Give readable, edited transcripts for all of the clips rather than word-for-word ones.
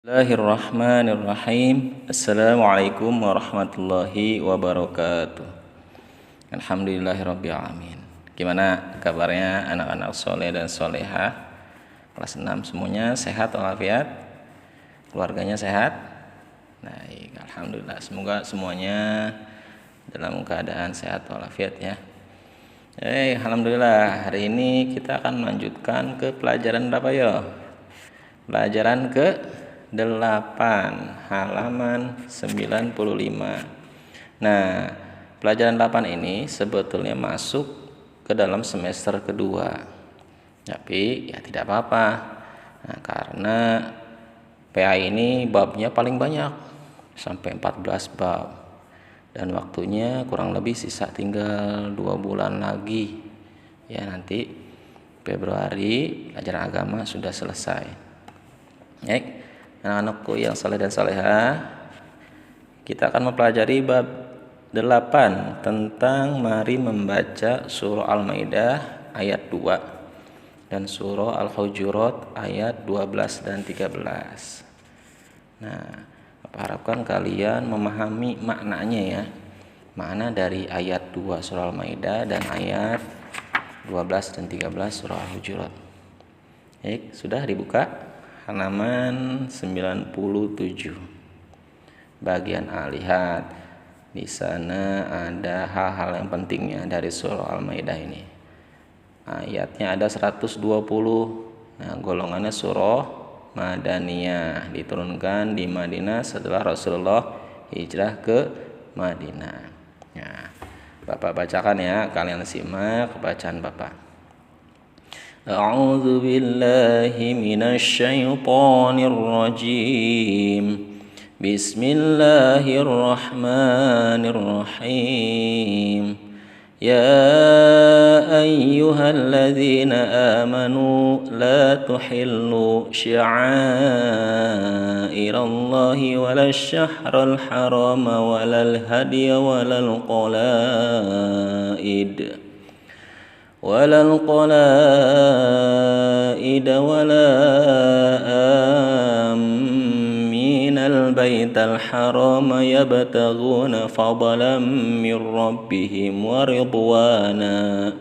Bismillahirrahmanirrahim. Assalamualaikum warahmatullahi wabarakatuh. Alhamdulillahirabbil alamin. Gimana kabarnya anak-anak soleh dan solehah kelas 6 semuanya sehat walafiat? Keluarganya sehat? Baik, alhamdulillah. Semoga semuanya dalam keadaan sehat walafiat ya. Alhamdulillah, hari ini kita akan melanjutkan ke pelajaran berapa ya? Pelajaran ke 8 halaman 95. Nah, pelajaran 8 ini sebetulnya masuk ke dalam semester kedua. Tapi ya tidak apa-apa. Nah, karena PA ini babnya paling banyak, sampai 14 bab. Dan waktunya kurang lebih sisa tinggal 2 bulan lagi. Ya, nanti Februari pelajaran agama sudah selesai. Baik. Anak-anakku yang saleh dan salehah, kita akan mempelajari bab 8 tentang mari membaca surah Al-Maidah ayat 2 dan surah Al-Hujurat ayat 12 dan 13. Nah, Bapak harapkan kalian memahami maknanya ya. Makna dari ayat 2 surah Al-Maidah dan ayat 12 dan 13 surah Al-Hujurat. Baik, sudah dibuka? Halaman 97 bagian A. Lihat di sana ada hal-hal yang pentingnya dari surah Al-Maidah ini. Ayatnya ada 120. Nah, golongannya surah Madaniyah, diturunkan di Madinah setelah Rasulullah hijrah ke Madinah. Nah, Bapak bacakan ya, kalian simak bacaan Bapak. A'udzu billahi minasy syaithanir rajim. Bismillahirrahmanirrahim. Ya ayyuhalladzina amanu la tuhillu sya'airallahi walasy-syahral harama walal hadiya walal qalaid ولا القلائد ولا آمين البيت الحرام يبتغون فضلا من ربهم ورضوانا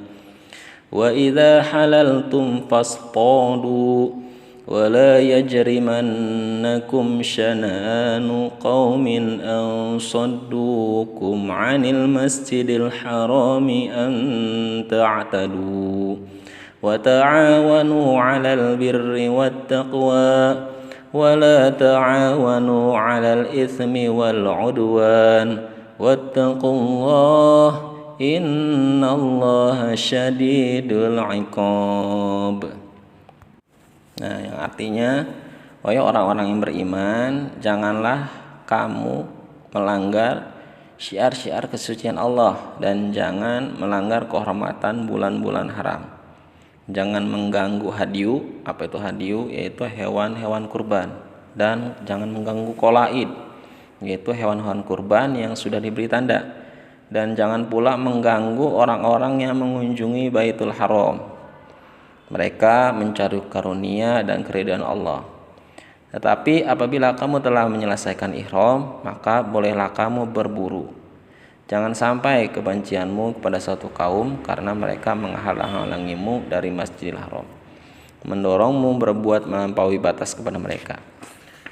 وإذا حللتم فاصطادوا ولا يجرمنكم شنآن قوم أن صدوكم عن المسجد الحرام أن تعتدوا وتعاونوا على البر والتقوى ولا تعاونوا على الإثم والعدوان واتقوا الله إن الله شديد العقاب. Nah, yang artinya, wahai orang-orang yang beriman, janganlah kamu melanggar syiar-syiar kesucian Allah dan jangan melanggar kehormatan bulan-bulan haram. Jangan mengganggu hadyu. Apa itu hadyu? Yaitu hewan-hewan kurban. Dan jangan mengganggu qolaid, yaitu hewan-hewan kurban yang sudah diberi tanda. Dan jangan pula mengganggu orang-orang yang mengunjungi Baitul Haram. Mereka mencari karunia dan keridhaan Allah. Tetapi apabila kamu telah menyelesaikan ihram, maka bolehlah kamu berburu. Jangan sampai kebencianmu kepada suatu kaum karena mereka menghalang-halangimu dari Masjidil Haram, mendorongmu berbuat melampaui batas kepada mereka.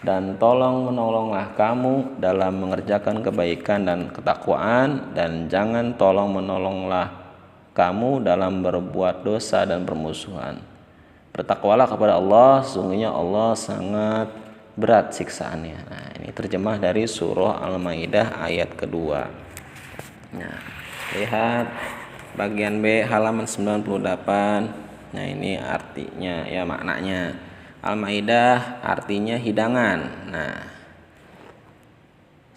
Dan tolong menolonglah kamu dalam mengerjakan kebaikan dan ketakwaan, dan jangan tolong menolonglah kamu dalam berbuat dosa dan permusuhan. Bertakwalah kepada Allah, sesungguhnya Allah sangat berat siksaannya. Nah, ini terjemah dari surah Al-Maidah ayat kedua. Nah, lihat bagian B halaman 98. Nah, ini artinya ya, maknanya. Al-Maidah artinya hidangan. Nah,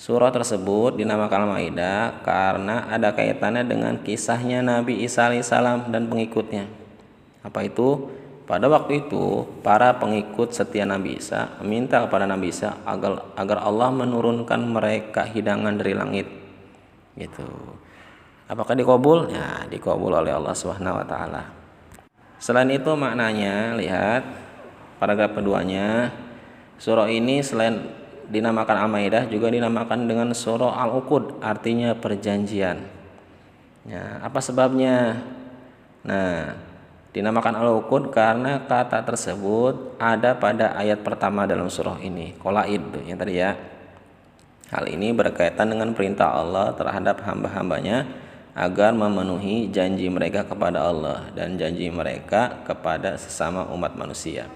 surah tersebut dinamakan Al-Maidah karena ada kaitannya dengan kisahnya Nabi Isa alaihissalam dan pengikutnya. Apa itu? Pada waktu itu, para pengikut setia Nabi Isa meminta kepada Nabi Isa agar Allah menurunkan mereka hidangan dari langit. Gitu. Apakah dikabul? Ya, dikabul oleh Allah Subhanahu wa taala. Selain itu maknanya, lihat paragraf keduanya, Surah ini selain dinamakan Al-Maidah juga dinamakan dengan surah Al-Uqud, artinya perjanjian. Ya, apa sebabnya? Nah, dinamakan Al-Uqud karena kata tersebut ada pada ayat pertama dalam surah ini, Qolaid yang tadi ya. Hal ini berkaitan dengan perintah Allah terhadap hamba-hambanya agar memenuhi janji mereka kepada Allah dan janji mereka kepada sesama umat manusia.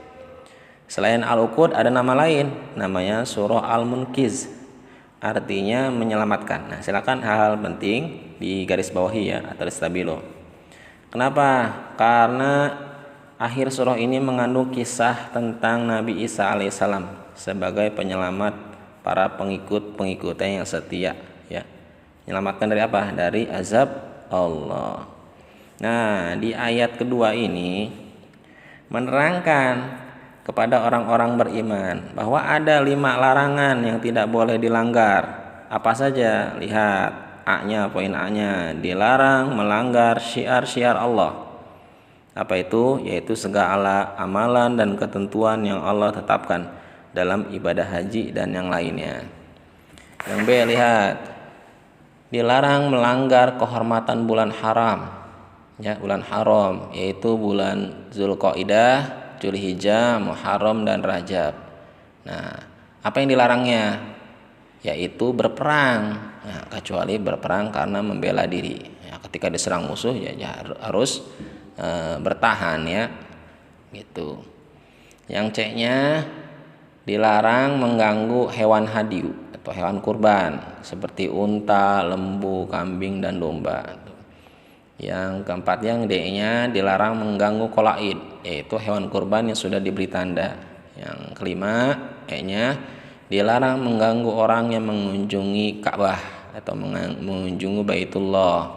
Selain Al-Uqud ada nama lain, namanya surah Al-Munqiz, artinya menyelamatkan. Nah, silakan hal-hal penting di garis bawahi ya atau stabilo. Kenapa? Karena akhir surah ini mengandung kisah tentang Nabi Isa alaihissalam sebagai penyelamat para pengikut-pengikutnya yang setia ya. Menyelamatkan dari apa? Dari azab Allah. Nah, di ayat kedua ini menerangkan kepada orang-orang beriman bahwa ada 5 larangan yang tidak boleh dilanggar. Apa saja? Lihat A-nya, poin A-nya, dilarang melanggar syiar-syiar Allah. Apa itu? Yaitu segala amalan dan ketentuan yang Allah tetapkan dalam ibadah haji dan yang lainnya. Yang B, lihat, dilarang melanggar kehormatan bulan haram ya, bulan haram yaitu bulan Zulqaidah, Dzulhijjah, Muharram dan Rajab. Nah, apa yang dilarangnya? Yaitu berperang. Nah, kecuali berperang karena membela diri. Ya, ketika diserang musuh ya harus bertahan ya. Gitu. Yang C-nya dilarang mengganggu hewan hadiu atau hewan kurban seperti unta, lembu, kambing dan domba. Yang keempat, yang D-nya dilarang mengganggu qolaid, yaitu hewan kurban yang sudah diberi tanda. Yang kelima, E-nya dilarang mengganggu orang yang mengunjungi Ka'bah atau mengunjungi Baitullah.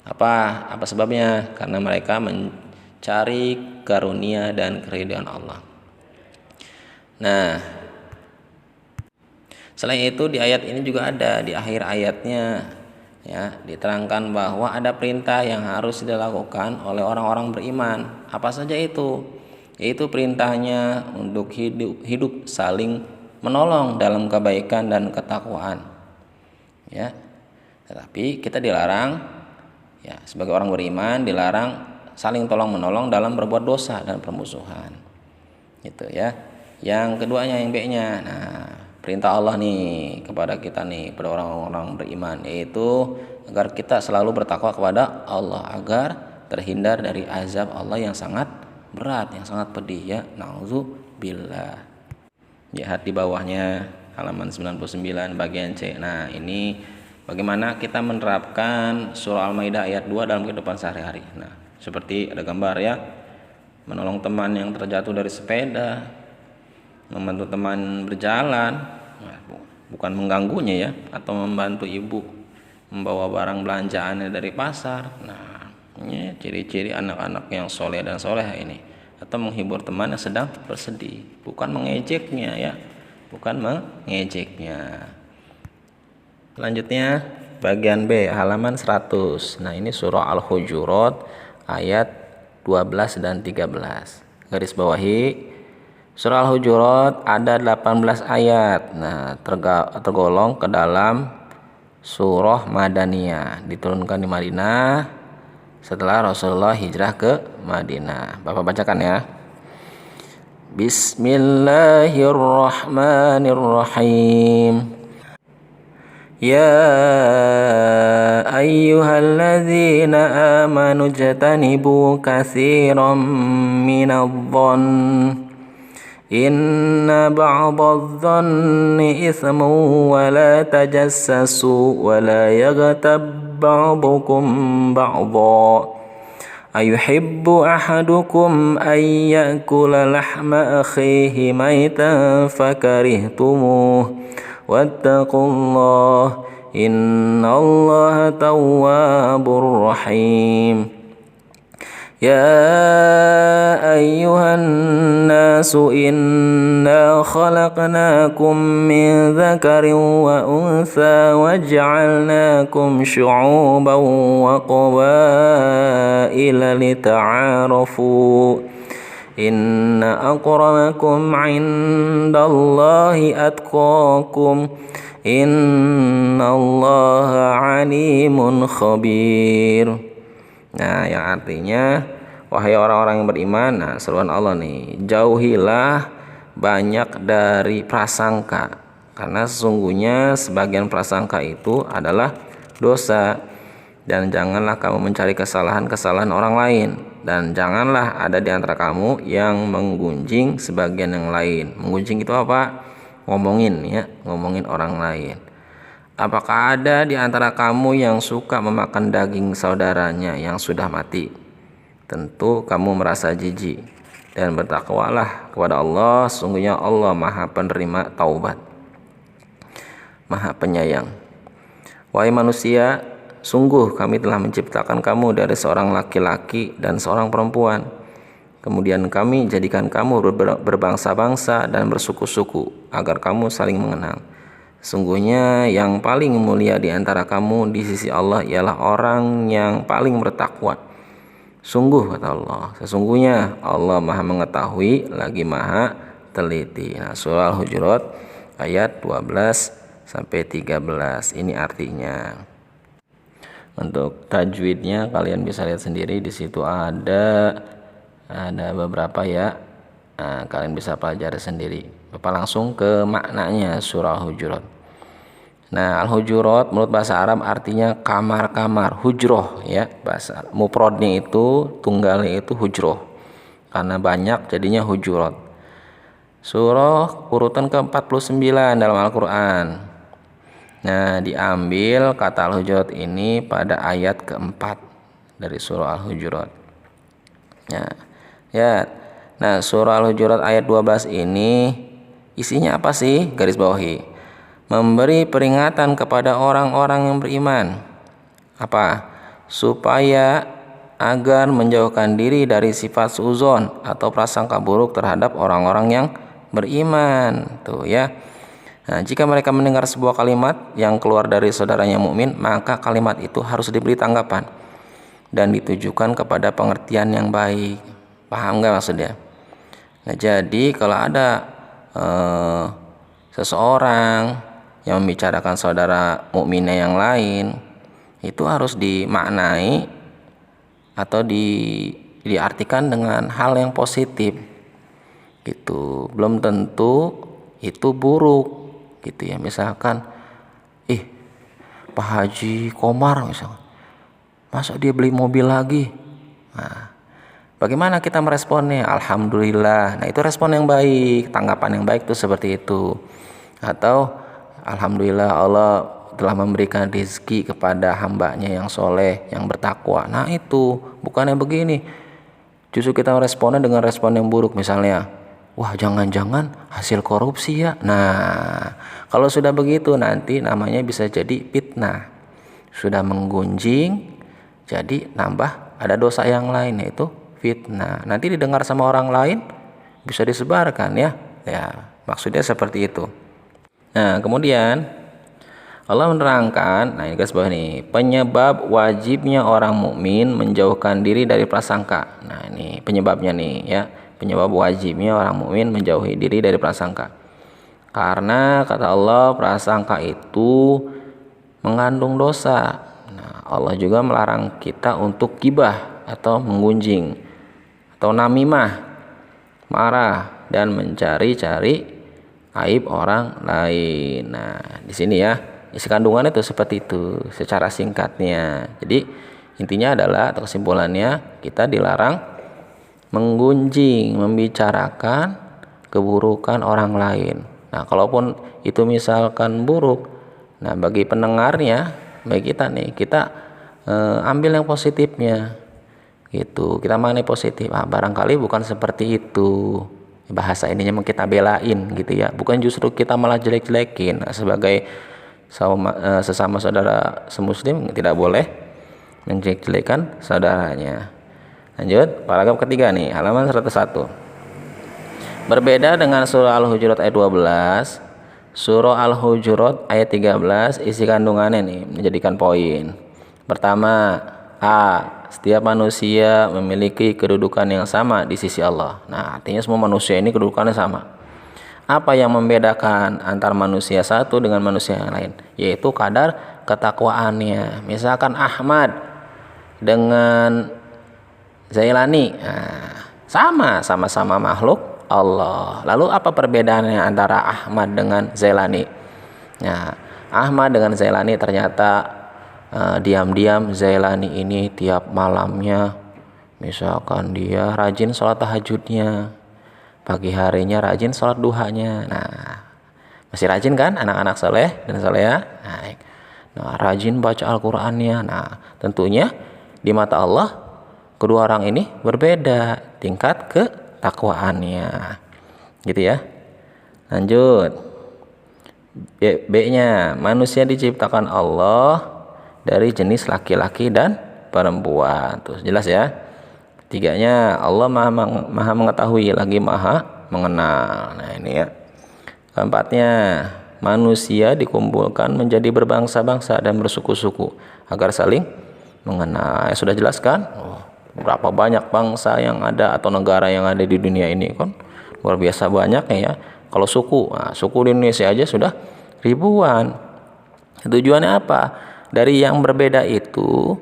Apa sebabnya? Karena mereka mencari karunia dan keridhaan Allah. Nah, selain itu di ayat ini juga ada di akhir ayatnya ya, diterangkan bahwa ada perintah yang harus dilakukan oleh orang-orang beriman. Apa saja itu? Yaitu perintahnya untuk hidup saling menolong dalam kebaikan dan ketakwaan. Ya. Tetapi kita dilarang ya, sebagai orang beriman dilarang saling tolong menolong dalam berbuat dosa dan permusuhan. Gitu ya. Yang keduanya, yang B-nya. Nah, perintah Allah nih kepada kita nih, pada orang-orang beriman, yaitu agar kita selalu bertakwa kepada Allah agar terhindar dari azab Allah yang sangat berat, yang sangat pedih ya. Nauzubillah. Lihat di bawahnya halaman 99 bagian C. Nah, ini bagaimana kita menerapkan surah Al-Maidah ayat 2 dalam kehidupan sehari-hari. Nah, seperti ada gambar ya. Menolong teman yang terjatuh dari sepeda, membantu teman berjalan, bukan mengganggunya ya, atau membantu ibu membawa barang belanjaannya dari pasar. Nah, ini ciri-ciri anak-anak yang soleh dan soleha ini. Atau menghibur teman yang sedang bersedih, bukan mengejeknya ya, bukan mengejeknya. Selanjutnya bagian B halaman 100. Nah, ini surah Al-Hujurat ayat 12 dan 13. Garis bawahi, surah Al-Hujurat ada 18 ayat. Nah, tergolong ke dalam surah Madaniyah, diturunkan di Madinah setelah Rasulullah hijrah ke Madinah. Bapak bacakan ya. Bismillahirrahmanirrahim. Ya ayyuhalladzina amanu jtanibu katsiran minadh-dhann inna ba'dadh-dhanni itsmun wa la tajassasu wa la yaghtab ba'dukum ba'dha ayuhibbu ahadukum an ya'kula lahma akhihi maytan fakarihtumuh wattaqullah innallaha tawwabur rahim. Ya ayyuhan nasu inna khalaqnakum min dzakarin wa untha waj'alnakum syu'uban wa qabaila lita'arafu Inna akramakum indallahi atqakum. Innallaha alimun khabir. Nah, yang artinya wahai orang-orang yang beriman, nah seruan Allah nih, jauhilah banyak dari prasangka, karena sesungguhnya sebagian prasangka itu adalah dosa. Dan janganlah kamu mencari kesalahan-kesalahan orang lain, dan janganlah ada di antara kamu yang menggunjing sebagian yang lain. Menggunjing itu apa? Ngomongin orang lain. Apakah ada di antara kamu yang suka memakan daging saudaranya yang sudah mati? Tentu kamu merasa jijik, dan bertakwalah kepada Allah, sesungguhnya Allah Maha penerima taubat, Maha penyayang. Wahai manusia, sungguh kami telah menciptakan kamu dari seorang laki-laki dan seorang perempuan. Kemudian kami jadikan kamu berbangsa-bangsa dan bersuku-suku agar kamu saling mengenal. Sungguhnya yang paling mulia di antara kamu di sisi Allah ialah orang yang paling bertakwa. Sungguh, kata Allah, sesungguhnya Allah Maha mengetahui lagi Maha teliti. Nah, surah Al-Hujurat ayat 12 sampai 13. Ini artinya. Untuk tajwidnya kalian bisa lihat sendiri, di situ ada beberapa ya. Nah, kalian bisa pelajari sendiri. Bapak langsung ke maknanya surah Al-Hujurat. Nah, Al-Hujurat menurut bahasa Arab artinya kamar-kamar, hujroh ya. Bahasa mufradnya itu, tunggalnya itu hujroh. Karena banyak jadinya hujurat. Surah urutan ke-49 dalam Al-Qur'an. Nah, diambil kata Al-Hujurat ini pada ayat keempat dari surah Al-Hujurat. Ya. Nah, surah Al-Hujurat ayat 12 ini isinya apa sih? Garis bawahi. Memberi peringatan kepada orang-orang yang beriman. Apa? Supaya agar menjauhkan diri dari sifat suudzon atau prasangka buruk terhadap orang-orang yang beriman. Tuh ya. Nah, jika mereka mendengar sebuah kalimat yang keluar dari saudaranya mukmin, maka kalimat itu harus diberi tanggapan dan ditujukan kepada pengertian yang baik. Paham nggak maksudnya? Nah, jadi kalau ada seseorang yang membicarakan saudara mukminnya yang lain, itu harus dimaknai atau diartikan dengan hal yang positif gitu. Belum tentu itu buruk gitu ya. Misalkan Pak Haji Komar misalkan, masa dia beli mobil lagi? Nah, bagaimana kita meresponnya? Alhamdulillah. Nah, itu respon yang baik, tanggapan yang baik itu seperti itu. Atau alhamdulillah Allah telah memberikan rezeki kepada hambanya yang soleh, yang bertakwa. Nah, itu bukannya begini, justru kita meresponnya dengan respon yang buruk. Misalnya, wah jangan-jangan hasil korupsi ya. Nah, kalau sudah begitu nanti namanya bisa jadi fitnah. Sudah menggunjing, jadi nambah ada dosa yang lain, yaitu fitnah. Nanti didengar sama orang lain, bisa disebarkan ya. Ya, maksudnya seperti itu. Nah, kemudian Allah menerangkan, nah ini guys bawah nih, penyebab wajibnya orang mukmin menjauhkan diri dari prasangka. Nah, ini penyebabnya nih ya. Penyebab wajibnya orang mukmin menjauhi diri dari prasangka. Karena kata Allah, prasangka itu mengandung dosa. Nah, Allah juga melarang kita untuk gibah atau menggunjing atau namimah, marah dan mencari-cari aib orang lain. Nah, di sini ya, isi kandungannya itu seperti itu secara singkatnya. Jadi intinya adalah atau kesimpulannya, kita dilarang menggunjing, membicarakan keburukan orang lain. Nah, kalaupun itu misalkan buruk, nah bagi pendengarnya, bagi kita nih, kita ambil yang positifnya gitu. Kita maknai positif. Barangkali bukan seperti itu. Bahasa ininya kita belain gitu ya. Bukan justru kita malah jelek-jelekin. Nah, sebagai sesama saudara semuslim tidak boleh menjelek-jelekan saudaranya. Lanjut, paragraf ketiga nih, halaman 101. Berbeda dengan surah Al-Hujurat ayat 12, surah Al-Hujurat ayat 13 isi kandungannya nih menjadikan poin. Pertama, Setiap manusia memiliki kedudukan yang sama di sisi Allah. Nah, artinya semua manusia ini kedudukannya sama. Apa yang membedakan antar manusia satu dengan manusia yang lain? Yaitu kadar ketakwaannya. Misalkan Ahmad dengan Zailani, sama-sama makhluk Allah. Lalu apa perbedaannya antara Ahmad dengan Zailani? Nah, Ahmad dengan Zailani ternyata diam-diam Zailani ini tiap malamnya misalkan dia rajin sholat tahajudnya, pagi harinya rajin sholat duhanya. Nah, masih rajin kan anak-anak soleh dan soleha? Nah, rajin baca Al-Qur'annya. Nah, tentunya di mata Allah kedua orang ini berbeda tingkat ketakwaannya. Gitu ya. Lanjut. B-nya, manusia diciptakan Allah dari jenis laki-laki dan perempuan. Terus jelas ya. Tiganya, Allah maha mengetahui lagi maha mengenal. Nah, ini ya. Keempatnya, manusia dikumpulkan menjadi berbangsa-bangsa dan bersuku-suku agar saling mengenal. Sudah jelaskan berapa banyak bangsa yang ada atau negara yang ada di dunia ini kan luar biasa banyaknya ya. Kalau suku, suku di Indonesia aja sudah ribuan. Tujuannya apa? Dari yang berbeda itu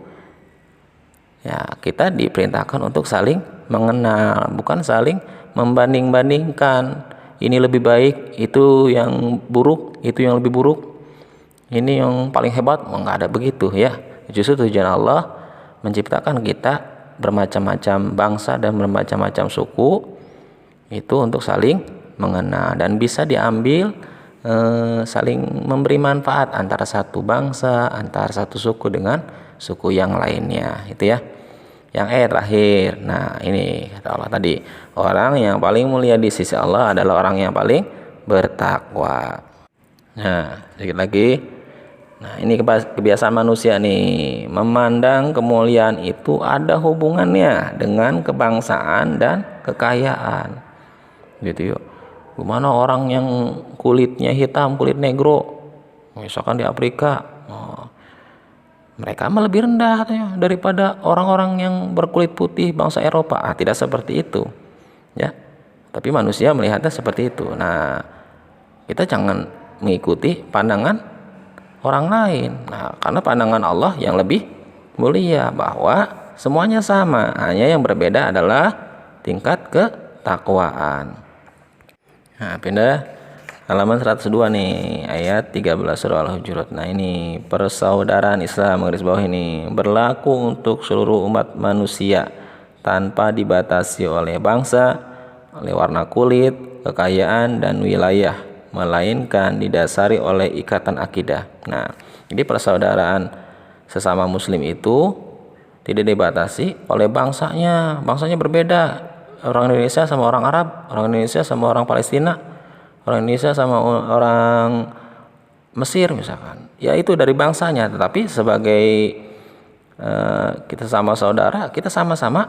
ya kita diperintahkan untuk saling mengenal, bukan saling membanding-bandingkan. Ini lebih baik, itu yang buruk, itu yang lebih buruk. Ini yang paling hebat, enggak ada begitu ya. Justru tujuan Allah menciptakan kita bermacam-macam bangsa dan bermacam-macam suku itu untuk saling mengenal dan bisa diambil saling memberi manfaat antara satu bangsa, antara satu suku dengan suku yang lainnya, itu ya. Yang terakhir. Nah, ini kata Allah tadi, orang yang paling mulia di sisi Allah adalah orang yang paling bertakwa. Nah, sedikit lagi. Nah, ini kebiasaan manusia nih, memandang kemuliaan itu ada hubungannya dengan kebangsaan dan kekayaan. Gitu yuk. Gimana orang yang kulitnya hitam, kulit negro, misalkan di Afrika, mereka mah lebih rendah daripada orang-orang yang berkulit putih bangsa Eropa. Tidak seperti itu, ya. Tapi manusia melihatnya seperti itu. Nah, kita jangan mengikuti pandangan orang lain. Nah, karena pandangan Allah yang lebih mulia bahwa semuanya sama, hanya yang berbeda adalah tingkat ketakwaan. Nah, pindah halaman 102 nih, ayat 13 surah Al-Hujurat. Nah, ini persaudaraan Islam garis bawah ini berlaku untuk seluruh umat manusia tanpa dibatasi oleh bangsa, oleh warna kulit, kekayaan dan wilayah, melainkan didasari oleh ikatan akidah. Nah, jadi persaudaraan sesama muslim itu tidak dibatasi oleh bangsanya. Bangsanya berbeda. Orang Indonesia sama orang Arab, orang Indonesia sama orang Palestina, orang Indonesia sama orang Mesir misalkan. Ya itu dari bangsanya, tetapi sebagai kita sama saudara, kita sama-sama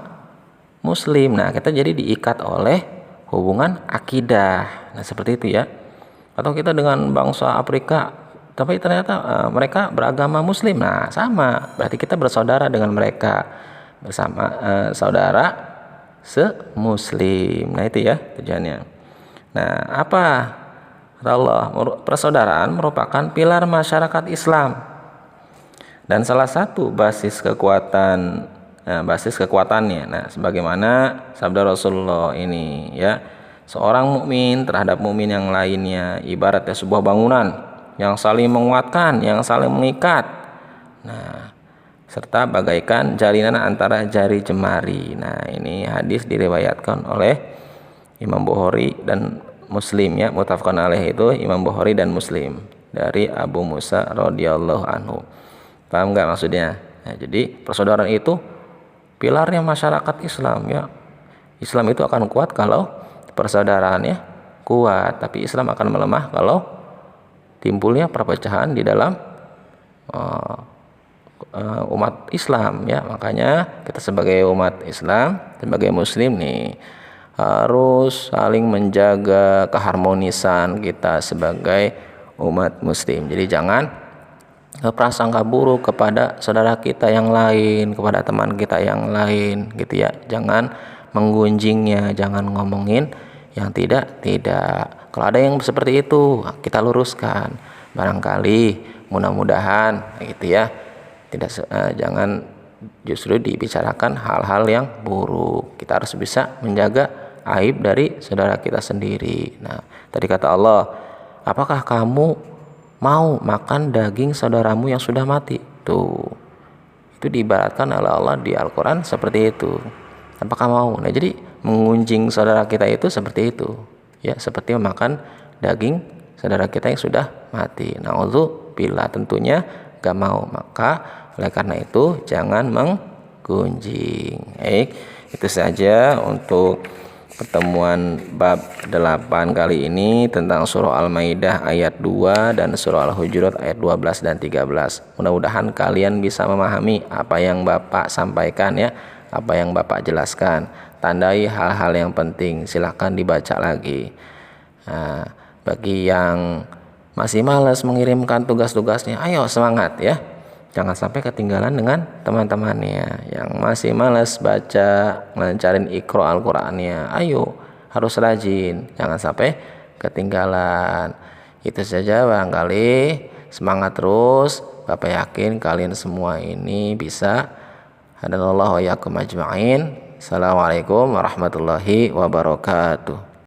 muslim. Nah, kita jadi diikat oleh hubungan akidah. Nah, seperti itu ya. Atau kita dengan bangsa Afrika, tapi ternyata mereka beragama muslim. Nah, sama. Berarti kita bersaudara dengan mereka. Bersama saudara semuslim. Nah, itu ya tujuannya. Nah, apa kata Allah? Persaudaraan merupakan pilar masyarakat Islam dan salah satu basis kekuatannya. Nah, sebagaimana sabda Rasulullah ini ya, seorang mukmin terhadap mukmin yang lainnya ibaratnya sebuah bangunan yang saling menguatkan, yang saling mengikat. Nah, serta bagaikan jalinan antara jari jemari. Nah, ini hadis diriwayatkan oleh Imam Bukhari dan Muslim ya, muttafaqun alaih itu Imam Bukhari dan Muslim dari Abu Musa radhiyallahu anhu. Paham nggak maksudnya? Nah, jadi persaudaraan itu pilarnya masyarakat Islam ya. Islam itu akan kuat kalau persaudaraannya kuat, tapi Islam akan melemah kalau timbulnya perpecahan di dalam umat Islam ya. Makanya kita sebagai umat Islam, sebagai muslim nih harus saling menjaga keharmonisan kita sebagai umat muslim. Jadi jangan prasangka buruk kepada saudara kita yang lain, kepada teman kita yang lain gitu ya. Jangan menggunjingnya, jangan ngomongin yang tidak. Kalau ada yang seperti itu, kita luruskan. Barangkali mudah-mudahan gitu ya. Jangan justru dibicarakan hal-hal yang buruk. Kita harus bisa menjaga aib dari saudara kita sendiri. Nah, tadi kata Allah, apakah kamu mau makan daging saudaramu yang sudah mati? Tuh, itu diibaratkan oleh Allah di Al-Quran seperti itu. Apakah mau? Nah, jadi mengunjing saudara kita itu seperti itu, ya, seperti memakan daging saudara kita yang sudah mati. Na'udzubillah, tentunya gak mau. Maka oleh karena itu jangan menggunjing. Itu saja untuk pertemuan bab 8 kali ini tentang surah Al-Maidah ayat 2 dan surah Al-Hujurat ayat 12 dan 13. Mudah-mudahan kalian bisa memahami apa yang Bapak sampaikan ya, apa yang Bapak jelaskan. Tandai hal-hal yang penting, silahkan dibaca lagi. Nah, bagi yang masih malas mengirimkan tugas-tugasnya, ayo semangat ya. Jangan sampai ketinggalan dengan teman-temannya yang masih malas baca, melancarin Iqra Al-Qur'annya. Ayo, harus rajin, jangan sampai ketinggalan. Itu saja barangkali, semangat terus. Bapak yakin kalian semua ini bisa. Hadanallahu wa iyyakum ajma'in. Assalamualaikum warahmatullahi wabarakatuh.